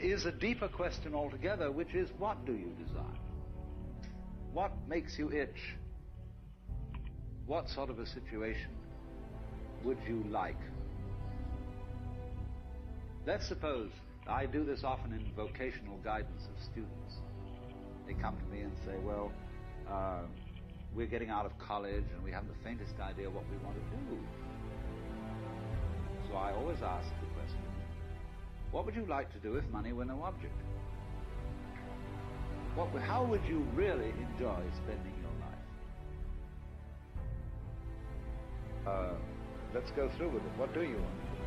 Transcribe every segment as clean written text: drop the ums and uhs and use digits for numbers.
is a deeper question altogether, which is, what do you desire? What makes you itch? What sort of a situation would you like? Let's suppose, I do this often in vocational guidance of students. They come to me and say, well, we're getting out of college and we haven't the faintest idea what we want to do. So I always ask the question, what would you like to do if money were no object? How would you really enjoy spending your life? Let's go through with it. What do you want to do?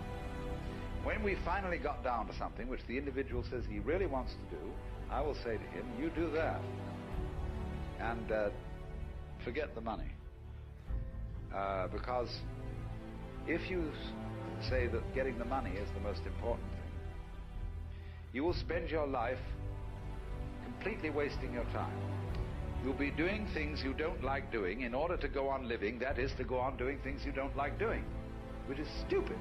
When we finally got down to something which the individual says he really wants to do, I will say to him, you do that. And forget the money. Because if you say that getting the money is the most important thing, you will spend your life completely wasting your time. You'll be doing things you don't like doing in order to go on living, that is, to go on doing things you don't like doing, which is stupid.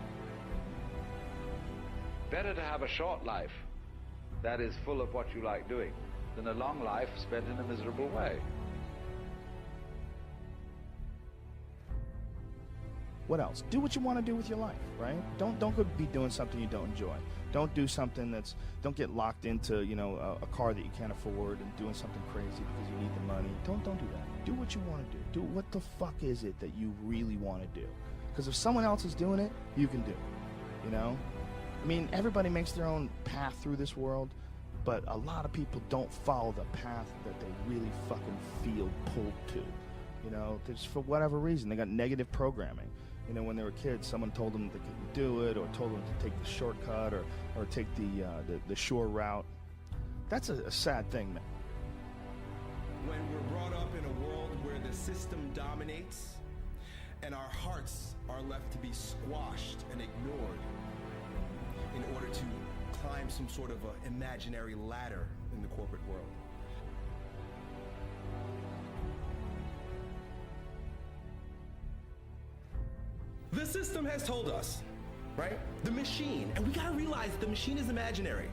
Better to have a short life that is full of what you like doing than a long life spent in a miserable way. What else? Do what you want to do with your life, right? Don't go be doing something you don't enjoy. Don't do something don't get locked into, a car that you can't afford and doing something crazy because you need the money. Don't do that. Do what you want to do. Do what the fuck is it that you really want to do? Because if someone else is doing it, you can do it, I mean, everybody makes their own path through this world, but a lot of people don't follow the path that they really fucking feel pulled to. Just for whatever reason, they got negative programming. When they were kids, someone told them they couldn't do it, or told them to take the shortcut, or take the shore route. That's a sad thing, man. When we're brought up in a world where the system dominates, and our hearts are left to be squashed and ignored in order to climb some sort of an imaginary ladder in the corporate world. The system has told us, right? The machine, and we gotta realize the machine is imaginary.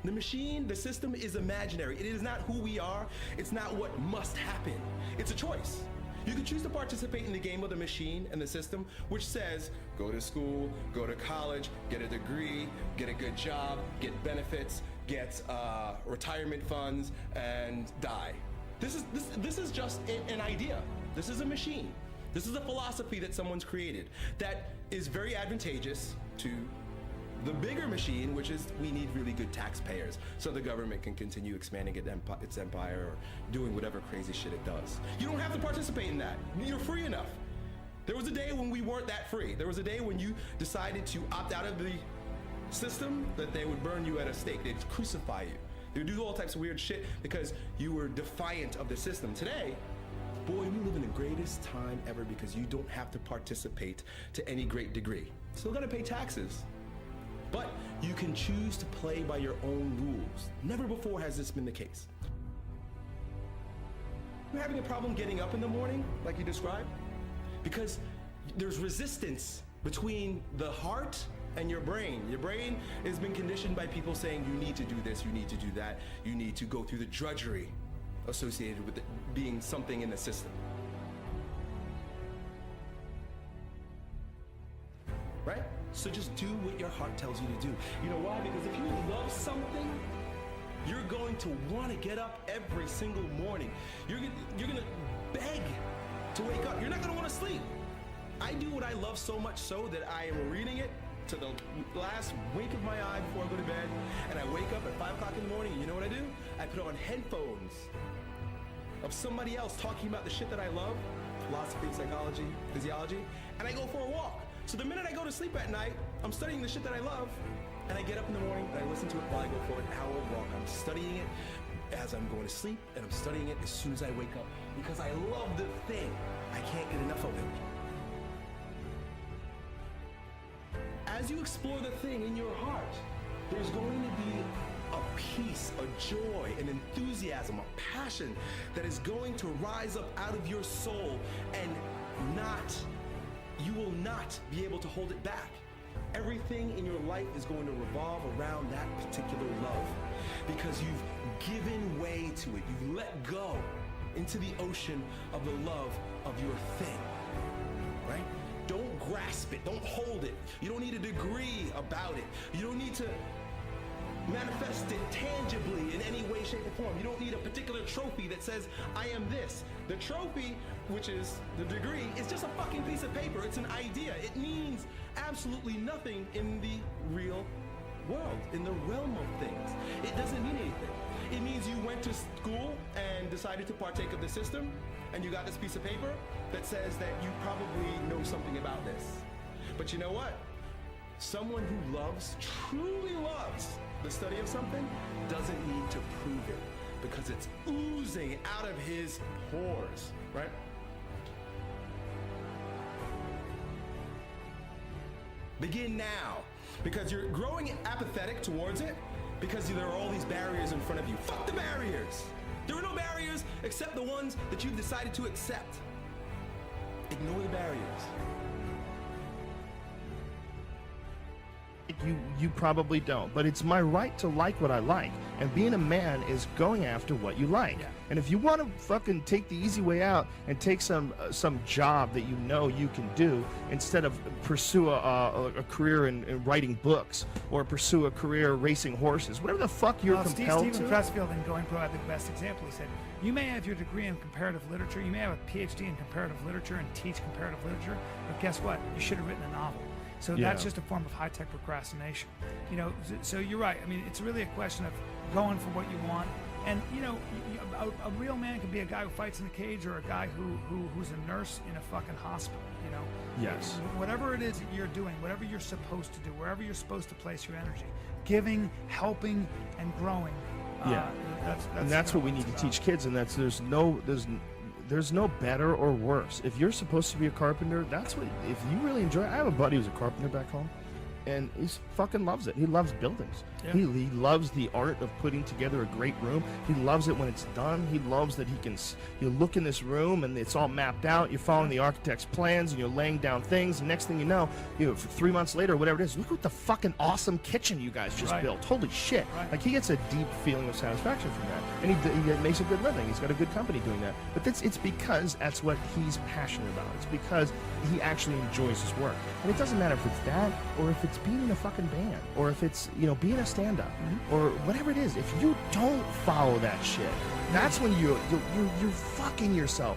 The system is imaginary. It is not who we are. It's not what must happen. It's a choice. You can choose to participate in the game of the machine and the system, which says, go to school, go to college, get a degree, get a good job, get benefits, get retirement funds, and die. This is just an idea. This is a machine. This is a philosophy that someone's created that is very advantageous to the bigger machine, which is we need really good taxpayers so the government can continue expanding its empire or doing whatever crazy shit it does. You don't have to participate in that. You're free enough. There was a day when we weren't that free. There was a day when you decided to opt out of the system that they would burn you at a stake. They'd crucify you. They would do all types of weird shit because you were defiant of the system. Today, boy, we live in the greatest time ever because you don't have to participate to any great degree. Still gotta pay taxes. But you can choose to play by your own rules. Never before has this been the case. You're having a problem getting up in the morning, like you described? Because there's resistance between the heart and your brain. Your brain has been conditioned by people saying you need to do this, you need to do that, you need to go through the drudgery associated with it being something in the system. Right? So just do what your heart tells you to do. You know why? Because if you love something, you're going to want to get up every single morning. You're going to beg to wake up. You're not going to want to sleep. I do what I love so much so that I am reading it to the last wink of my eye before I go to bed, and I wake up at 5 o'clock in the morning, and you know what I do? I put on headphones of somebody else talking about the shit that I love, philosophy, psychology, physiology, and I go for a walk. So the minute I go to sleep at night, I'm studying the shit that I love, and I get up in the morning and I listen to it while I go for an hour walk. I'm studying it as I'm going to sleep, and I'm studying it as soon as I wake up because I love the thing. I can't get enough of it. As you explore the thing in your heart, there's going to be a peace, a joy, an enthusiasm, a passion that is going to rise up out of your soul, and you will not be able to hold it back. everything in your life is going to revolve around that particular love, because you've given way to it. You've let go into the ocean of the love of your thing, right? Don't grasp it. Don't hold it. You don't need a degree about it. You don't need to manifest it tangibly in any way, shape, or form. You don't need a particular trophy that says, I am this. The trophy, which is the degree, is just a fucking piece of paper. It's an idea. It means absolutely nothing in the real world, in the realm of things. It doesn't mean anything. It means you went to school and decided to partake of the system, and you got this piece of paper that says that you probably know something about this. But you know what? Someone who loves, truly loves the study of something doesn't need to prove it, because it's oozing out of his pores, right? Begin now, because you're growing apathetic towards it, because there are all these barriers in front of you. Fuck the barriers! There are no barriers except the ones that you've decided to accept. Ignore the barriers. You probably don't, but it's my right to like what I like, and being a man is going after what you like. Yeah. And if you want to fucking take the easy way out and take some job that you know you can do, instead of pursue a career in writing books, or pursue a career racing horses, whatever the fuck you're compelled Stephen to. Pressfield in Going Pro had the best example. He said, you may have your degree in comparative literature, you may have a PhD in comparative literature and teach comparative literature, but guess what? You should have written a novel. So that's just a form of high-tech procrastination. You know, so you're right. I mean, it's really a question of going for what you want. And, you know, a real man can be a guy who fights in a cage, or a guy who's a nurse in a fucking hospital, you know? Yes. Whatever it is that you're doing, whatever you're supposed to do, wherever you're supposed to place your energy, giving, helping, and growing. That's what we need to teach kids, and there's no better or worse. If you're supposed to be a carpenter, that's what, if you really enjoy it. I have a buddy who's a carpenter back home, and he fucking loves it. He loves buildings. Yeah. He loves the art of putting together a great room. He loves it when it's done. He loves that you look in this room and it's all mapped out. You're following the architect's plans and you're laying down things. And next thing you know, 3 months later, whatever it is, look what the fucking awesome kitchen you guys just built. Holy shit. Right. Like, he gets a deep feeling of satisfaction from that. And he makes a good living. He's got a good company doing that. But it's because that's what he's passionate about. It's because he actually enjoys his work. And it doesn't matter if it's that, or if it's being in a fucking band, or if it's, being a stand-up, or whatever it is. If you don't follow that shit, that's when you're fucking yourself.